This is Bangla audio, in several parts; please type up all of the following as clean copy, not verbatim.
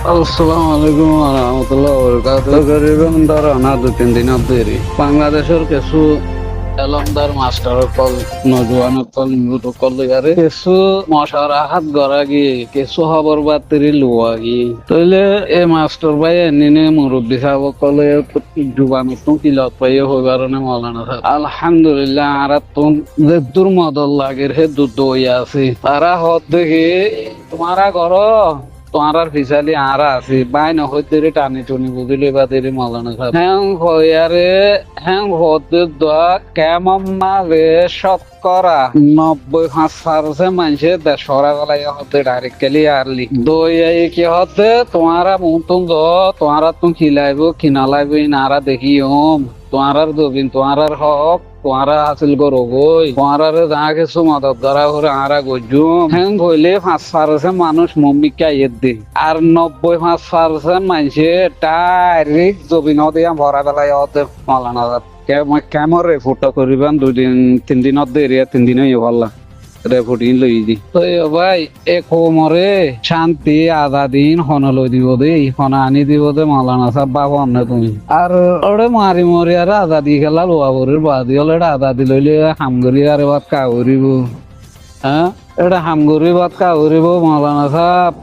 আসসালামু আলাইকুম রহমতুল্লাহ বরকাত গরিবের ধরো না 2-3 দিন দেরি বাংলাদেশের কিছু এলমদার মাস্টার কল নজওয়ান কল ইউটো কল ইয়ারে কিছু মশারা হাত গড়া গিয়ে কিছু খবর বাতিরি লুয়া গিয়ে তইলে এই মাস্টার ভাই এনে মুরব্বী সাহেব কলে জুবানত কিলত পাইয়ে হইবার নে মৌলানা সাহেব আলহামদুলিল্লাহ আর তুম যে দূর মদল লাগের হে দুধ হইয়া আছে তারা হদ দেখে তোমারা ঘর তোমার ফিসালি আরা আছে বাই নহতে টানি টুনি বুঝিলে বা দেরি মলানো খাব হ্যাং হইয়ারে হ্যাং হতে দোয়া কেমন মাঝে শতকরা 90% মানুষের দেশরা গলাই হতে ডাইরেক্টলি আরলি দই কি হতে তোমারা মুতুন দ তোমারা তুমি খিলাইব খিনালাইব নারা দেখি তোমার দবিন তোমার হক তোমারা হাসিল করো গই তোমার যা কিছু মদত করা করে আরা গজুম হ্যাং হইলে 5% মানুষ মম্মিকা ইয়ে দি আর 95% মানুষে ডাইরেক্ট জবিন দিয়া ভরা বেলায় হতে মালানা কেমন রেফুটা করিবান 2-3 দিন দেরি 3 দিন ভাল্লা রেফুটিং লই দি তো ভাই এক মরে শান্তি আধা দিন হন লই দিব দেই হন আনি দিব দে মালানা সাহেব বাবা অন্য তুমি আর ওরে মারি মরি আর আজাদি খেলা লোয়া বরের বাদি হলে আজাদি লইলে হামগরি আর বাদ কাউরিব হ্যাঁ এটা হামগরি বাদ কাউরিব মালানা সাহেব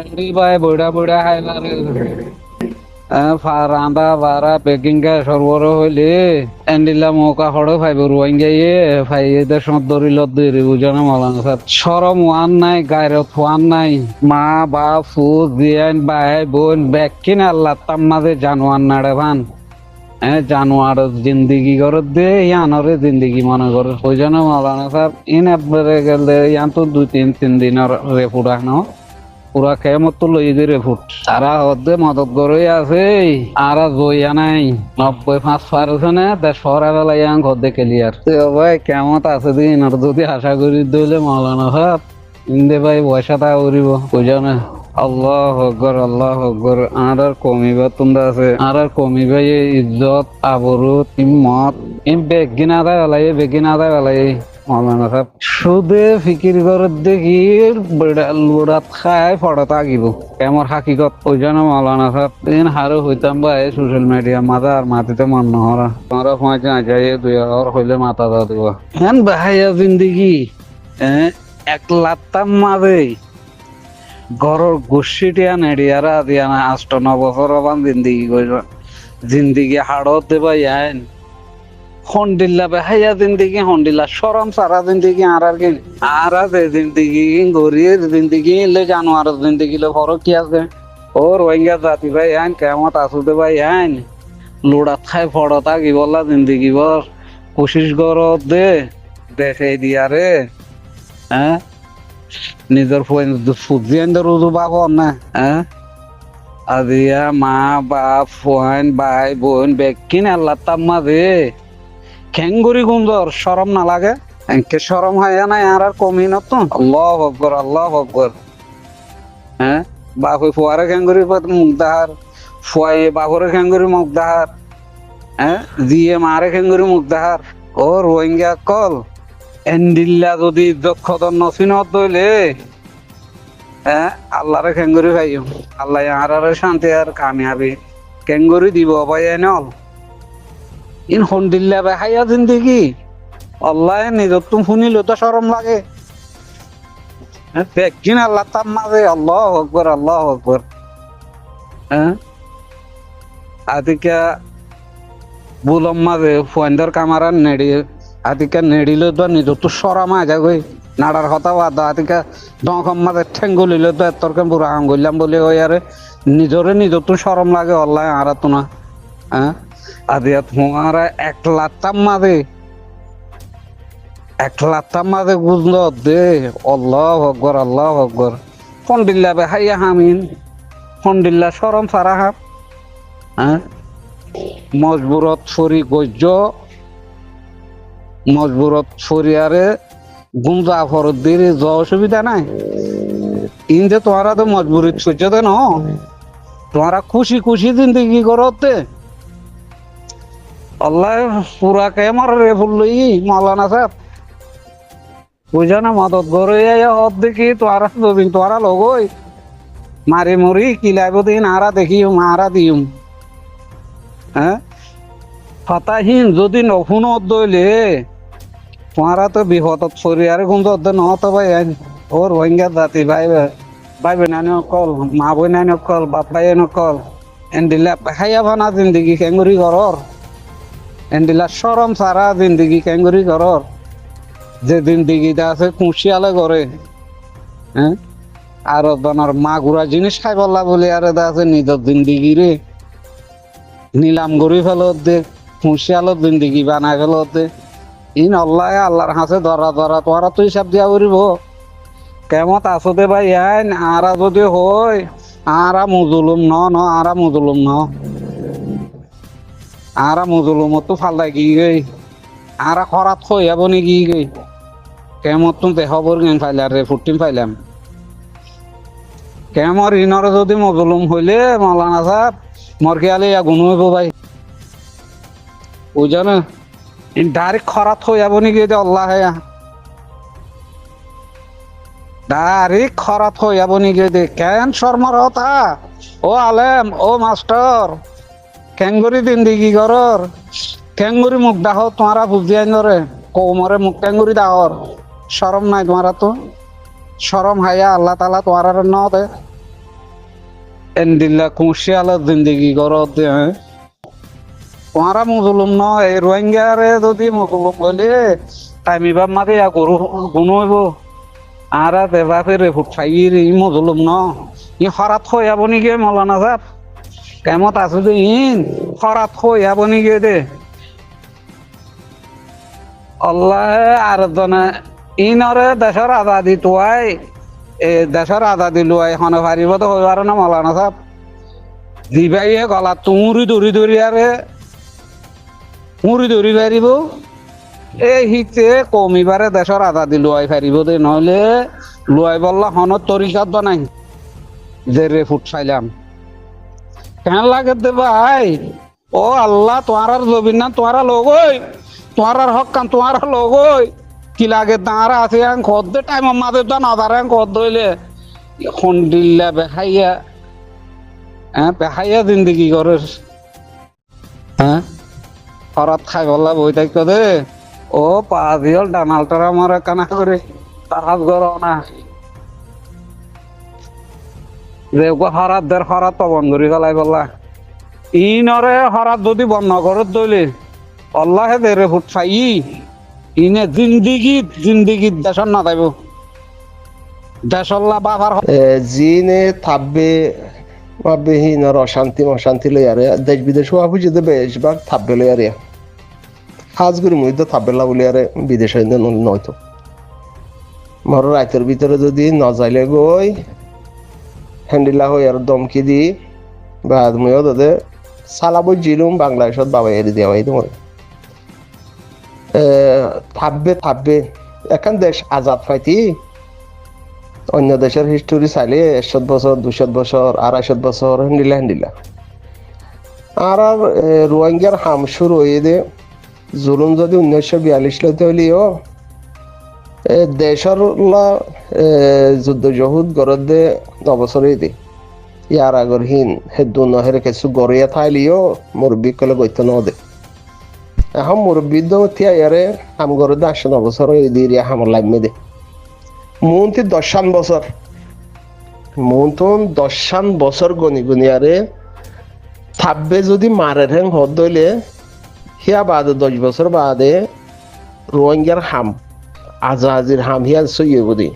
এডি ভাই বড়া বড়া হাইলারে রান্দা বারা বেকিং কে সরবরাহ হইলে এন্ডিলা মৌকা হড়ো ফাইব রোহিঙ্গাইয়ে ফাইয়ে দেশ দরিল দরি বুঝানো মালানা সাহেব শরম ওয়ান নাই গায়রত ওয়ান নাই মা বাপ ফু জিয়ান ভাই বোন বেকিন আল্লাহ তাম্মাদে জানোয়ার নাড়ে ভান জানোয়ার জিন্দিগি করে দে ইয়ানরে জিন্দিগি মনে করে ওই জন্য মালানা সাহেব ইন একবারে গেলে ইয়ান তো 2-3 দিনের রেপুট আনো পুরা কেমত তো লই দিয়ে ফুট তারা হদ্দে মদত করে আছে আর জইয়া নাই 95% দেশ সরাবেলা ইয়াং হদ্দে ক্লিয়ার ভাই কেমত আছে দিন আর যদি আশা করি দিলে মাওলানা সাহেব ইন্দে ভাই বয়সাটা উড়িব বুঝা না আল্লাহ আকবর আর কমিবা তোমরা আছে আর কমিবা ইজ্জত আবরুত ইম্মত বেগিনা দেয় বেলাই মাওলানা সাহেব সুদে ফিকির করে দেখি লোড়াত খাই ফটো আগিব কেমন হাকিকত ওই জন্য মাওলানা সাহেব দিন হারো হইতাম ভাই সোশ্যাল মিডিয়া মাথা আর মাটিতে মান নহরা তোমরা পৌঁছে যাই 2 hour হইলে মাথা দা দিব হ্যাঁ ভাইয়া জিন্দিগি এক লাত্তাম মাঝে ঘরের গোষ্ঠীটিয়া নেড়িয়ারা দিয়া না 8-9 বছর বান জিন্দিগি হাড়ত দেবা ইয়ান হন্ডিল্লা বেহাইয়া জিন্দিগি হন্ডিল্লা শরম সারা জিন্দিগি আর জিন্দিগি গরিয়ের জিন্দিগি লে জানোয়ার জিন্দিগি লে ফরক কি আছে ও রোহিঙ্গা জাতি ভাই আইন কেমত আসুদে ভাই আইন লোড়াত খাই ফড়তা কি বললা জিন্দিগি বর কোশিশ কর দে দেখে দিয়ারে হ্যাঁ নিজের ফুজিয়ানদের রুজু বাব না হ্যাঁ আদিয়া মা বাপ ফোন ভাই বোন বেকিন আল্লাহ তাম্মা দে খেঙ্গুরি গুন্দর শরম না লাগে এনকে শরম হয় নাই আর কমি না তো আল্লাহু আকবার হ্যাঁ বাপ ফুয়ারে খেঙ্গুরি মুখ দাহার ফুয়াই বাপরে খেঙ্গুরি মুখ দাহার হ্যাঁ জিয়ে মারে খেঙ্গুরি মুখ দাহার ও রোহিঙ্গা কল এন্ডিল্লা যদি দক্ষত নসিনত দইলে হ্যাঁ আল্লাহরে খেঙ্গুরি ভাইও আল্লাহ আর শান্তি আর কামিয়াবি খেঙ্গুরি দিব ভাই নল ইন হন্ডিল্লা বেহাইয়া জিন্দিগি আল্লাহ নিজর তুমি শুনিল তো শরম লাগে দেখছিন আল্লাহ তার মাঝে আল্লাহ আকবর হ্যাঁ আদিকা বুলম মাঝে ফোয়ান্ডার কামারা নেড়ি আদিকা নেড়িলে তো নিজর তো সরম আজা গই নাড়ার কথা বাদ আদিকা দখম মাঝে ঠেঙ্গুলিলে তো এতরকে বুড়া আঙ্গুলাম বলে ওই আরে নিজরে নিজর তো সরম লাগে আল্লাহ আর তো না হ্যাঁ আদিয়া তোমারা 1 লাত্তাম মাঝে বুঝল দে আল্লাহ আকবর ফন্ডিল্লা বেহাইয়া হামিন ফন্ডিল্লা সরম সারা হাপ হ্যাঁ মজবুরত ফরি গজ্য মজবুরত ফরিয়ারে গুঞ্জা ফরত দিয়ে য অসুবিধা নাই ইন যে তোমারা তো মজবুরিত সহ্য দে ন তোমারা খুশি জিন্দগি করতে আল্লাহ পুরা কে মারে ফুলই মাওলানা সাহেব বুঝা না মদত করে হদ দেখি তোরা জবিন তোরা লগই মারি মরি কিলাইব দিন আরা দেখিম আরা দিম হ্যাঁ ফাতাহীন যদি নফুনত দইলে তোমারা তো বিপদত পড়ি আর কোন তো নহত ভাই ওর রোহিঙ্গা জাতি ভাই ভাই বোনানি অকল মা বোনানি অকল বাপ ভাই নকল এন্ডিলা খাইয়া ভানা জিন্দগি কেঙ্গুরি ঘরর এন্ডিলা সরম সারা জিন্দগি কেঙ্গুরি ঘরর যে জিন্দগিটা আছে কুশিয়ালে করে হ্যাঁ আর বনার মা গুড়া জিনিস খাই বললা বলে আর এটা আছে নিজের জিন্দগি রে নিলাম গড়ি ফেলত দে কুশিয়ালত জিন্দগি বানাই ফেলত দে ইন আল্লাহ আল্লাহর হাসে ধরা ধরা তোরা তুই হিসাব দিয়া করিব কেমত আছো দে ভাই আইন আরা যদি হই আরা মুজুলুম ন আরা মুজুলুম ন আরা মুজুলুম তো ফাল্লাই কি গই আরা খরাত হই যাব নি কি গই কেমত তুমি দেখাবর গেন ফাইলার রে ফুটিম ফাইলাম কেমর ইনরে যদি মুজুলুম হইলে মৌলানা সাহেব মর খেয়ালে ইয়া গুণ হইব ভাই বুঝা না ডাইরেক্ট খরাত হই যাব নি গিয়ে আল্লাহ ডাইরেক্ট খরাত হই যাব নি গিয়ে দে কেন শর্মার হতা ও আলেম ও মাস্টার কেঙ্গুরি জিন্দিগি ঘরর কেঙ্গুরি মুখ দাহ তোমারা বুঝিয়াই নরে কৌমরে মুখ কেঙ্গুরি দাহর শরম নাই তোমারা তো শরম হাইয়া আল্লাহ তালা তোমার ন দে এন্দিল্লা কুশিয়াল জিন্দিগি ঘরত দে তোমারা মুজুলুম ন এই রোহিঙ্গারে যদি মুজুলুম বলে টাইমিবার মাঝে গরু গুণ হইব আর দেবা ফেরে ফুট ফাইর ই মুজুলুম ন ই হরাত হই যাব নাকি মৌলানা সাহেব কেমত আছো যে ইন হরাত হই যাব নাকি দে আল্লাহ আর জনে ইনরে দেশের আজাদি তোয়াই এ দেশের আজাদি লুয়াই হনে পারিব তো হইবার না মৌলানা সাহেব দিবাইয়ে গলা তুঁড়ি দৌড়ি দৌড়ি আরে মুড়ি দৌড়ি পারিব এই হিতে কমিবারে দেশের আজাদি লুয়াই পারিব দে নহলে লুয়াই বললা হনত তরিকাত বানাই যে রে ফুট ফাইলাম কেন লাগে দে ভাই ও আল্লাহ তোমার জবিন না তোমার লোক ওই তোমার হক কান তোমার লোক ওই কি লাগে তাঁরা আছে খদ দে টাইম মাঝে তো নাদার খদ দইলে খন্ডিল্লা বেখাইয়া হ্যাঁ বেখাইয়া জিন্দগি করে হ্যাঁ হরাত খাই বললা বই থাকতো দে ও পাঁচিল ডানালটার আমার কানা করে তার হাত গর না যে হরাত দের হরাত বন্ধ করে ফেলাই বললা ইনরে হরাত যদি বন্ধ করে দইলে আল্লাহে দেরে ফুট ফাই ইনে জিন্দিগি দেশর না যাইব দেশল্লা বাবার জিনে থাকবে হিনর অশান্তি লই আরে দেশ বিদেশ হওয়া বুঝে বেশভাগ থাকবে লই আরে হাজগুড়ি মধ্যে থাকবে না বলে আরে বিদেশ নয়তো মর রাতের ভিতরে যদি ন যাইলে গই হ্যান্ডিলা হই আর দমকি দি বা আদমিও দাদে সালাবো জিলুম বাংলাদেশত বাবা এড়ি দেওয়া হয় তোমার থাকবে এখন দেশ আজাদ পাইতি অন্য দেশের হিস্টোরি চাইলে 100 বছর 200 বছর 250 বছর হ্যান্ডিলা আর রোহিঙ্গার হাম শুরু হয়ে দে জুলুম যদি 1942 লইতে হইলেও দেশের যুদ্ধ জহুদ গরত দে 9 বছরই দে ইয়ার আগর হিন হেদু নহের কিছু গড়িয়া থাইলিও মুরব্বী কলে গইত ন দে এখন মুরব্বী দিয়া ইয়ারে হাম গরত দে 9 বছর এই দিয়ে হামর লাগমে দে মনটি 10 বছর মনটন 10 বছর গনি আরে থাকবে যদি মারের হ্যাং হদ দইলে হিয়া বাদে 10 বছর বাদে রোহিঙ্গার হাম আজাহাজির হাম হিয়া সইয়ে বুদি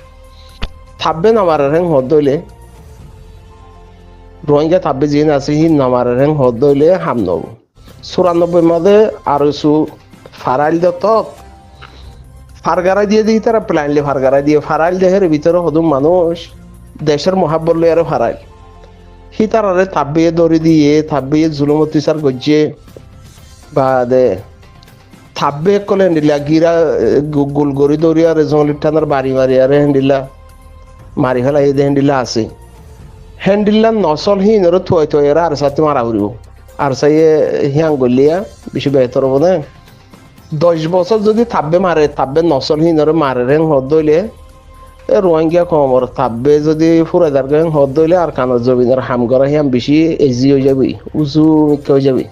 থাকবে না মারের হ্যাং হদ দইলে রোহিঙ্গা থাকবে যে আছে হি না মারের হ্যাং হদ দইলে হাম নব 94 মধ্যে আর সু ফারাইল দত ফারগারা দিয়ে দিই তারা প্ল্যানলি ফারগারা দিয়ে ফারাইল দেহের ভিতরে হদুম মানুষ দেশের মহাব্বর লই আরে ফারাইল হি তারারে থাকবে দড়ি দিয়ে থাকবে জুলুম অত্যাচার গজ্জে বা দে থাকবে কলে হ্যান্ডিলা গিরা গুল গড়ি দৌড়ি আর জঙ্গলির টানার বাড়ি আরে হ্যান্ডিলা মারি ফেলা এই হ্যান্ডিলা আছে হ্যান্ডিলা নসল হি নরে থুয়াই এরা আর সাথে মারা উড়িব আর চাইয়ে হিয়াং গলিয়া বেশি বেহতর হব না 10 বছর যদি থাকবে নসল হি নরে মারে রেং হদ দইলে এ রোহিঙ্গা কমর থাকবে যদি ফুরাইদার গান হদ দইলে আর কানের জমিনের হাম করা হিয়াম বেশি এজি হয়ে যাবি উঁচু মিক্কা হয়ে যাবি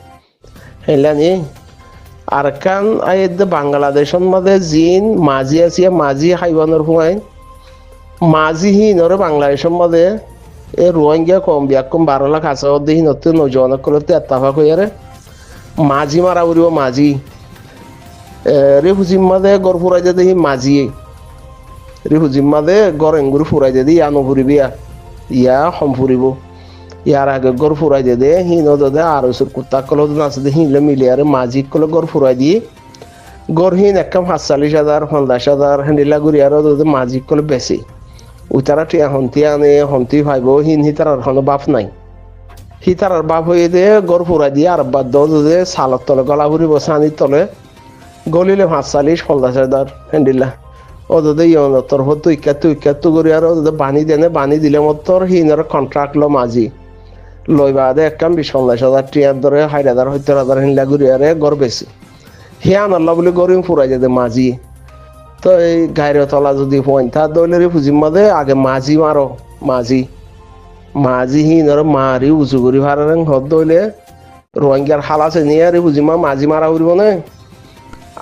হেলানি আর কান আইদ বাংলাদেশের মধ্যে জিন মাঝি আছে মাঝি হাইবানোর হুয়াইন মাঝি হিনরে বাংলাদেশের মধ্যে এ রোহিঙ্গা কম বিয়াকম 12 লাখ আছে ওদের হিনতে নজওয়ান করতে এত্তাফাক হইয়ারে মাঝি মারা উড়িব মাঝি রেফুজির মধ্যে গড় ফুরাই যে দেখি মাঝি রেফুজির মধ্যে গড় এঙ্গুর ফুরাই যে দি আনো ফুরিবিয়া ইয়া হম ফুরিব ইয়ার আগে গড় ফুরাই দে হিন দে আর ওসুর কুত্তা কল নাচ দে হিনলে মিলে আর মাঝি কলে গড় ফুরাই দিয়ে গড় হিন একদম 47,000 50,000 হ্যান্ডিলা গুড়ি আর মাঝি কলে বেশি উতারা টিয়া হন্তি আনে হন্তি ভাইব হিন হিতার কোনো বাপ নাই হিতার বাপ হয়ে দে গড় ফুরাই দিয়ে আর বাদ দে সালত তলে গলা ফুরিব সানির তলে গলিলে 45,000 হ্যান্ডিলা ওদের ইয়নের তরফ তুইকা করি আর ওদের বানি দেনে বানি দিলে মতর হিনের কন্ট্রাক্ট লো মাঝি লইবা দে একদম 20,000 টিয়ার ধরে 60,000 70,000 হিনলা ঘুরি আরে গড় বেশি হিয়ান আল্লাহ বলে গরিম ফুরাই যেতে মাঝি তো এই গায়ের তলা যদি পয়েন্ট দইলের পুঁজির মধ্যে আগে মাঝি মারো মাঝি হিনের মারি উঁচু করি ভাড়ারেন হদ দইলে রোহিঙ্গার হালাসে নিয়ে আর পুঁজিমা মাঝি মারা উড়িব না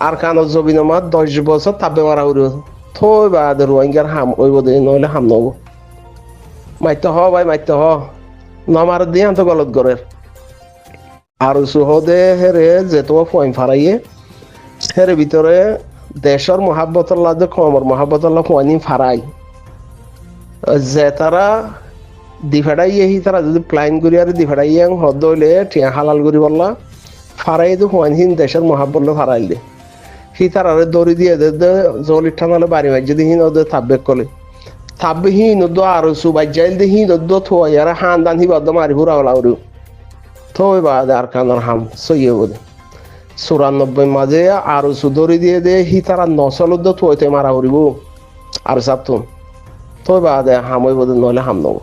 আর কানত জবিন মাত 10 বছর তাপে মারা উড়িব থই বা রোহিঙ্গার হাম ওইব দে নইলে হাম নব মাইতে হ ভাই মাইতে হ নমার দিয়ে আনতো গলত গরের আর সুহদে হেরে যে তোমার পয়েন্ট ফারাইয়ে হেরে ভিতরে দেশের মহাব্বতল্লাহ কমর মহাব্বতল্লাহ পয়েন্ট ফারাই যে তারা দিফেড়াইয়ে হি তারা যদি প্লাইন করি আর দিফেড়াইয়ে হদ হইলে টিয়া হালাল করি বললা ফারাই তো পয়েন্ট হিন দেশের মহাব্বতল্লাহ ফারাইল দে হি তারা দড়ি দিয়ে দে জল ইঠানালে বাড়ি মাই যদি হিন ওদের তাব্বে কলে তাব্বে হিন দো আর সুবাই যাইল দে হিন দো থই আর হান দান হি বদ মারি হুরাওলা উড়ু থই বা আর কানর হাম সইয়ে বলে 94 মাঝে আর সুদরি দিয়ে দে হি তারা নসলদ থইতে মারা উড়িব আর সাতুন থই বা হামই বদে নইলে হাম নব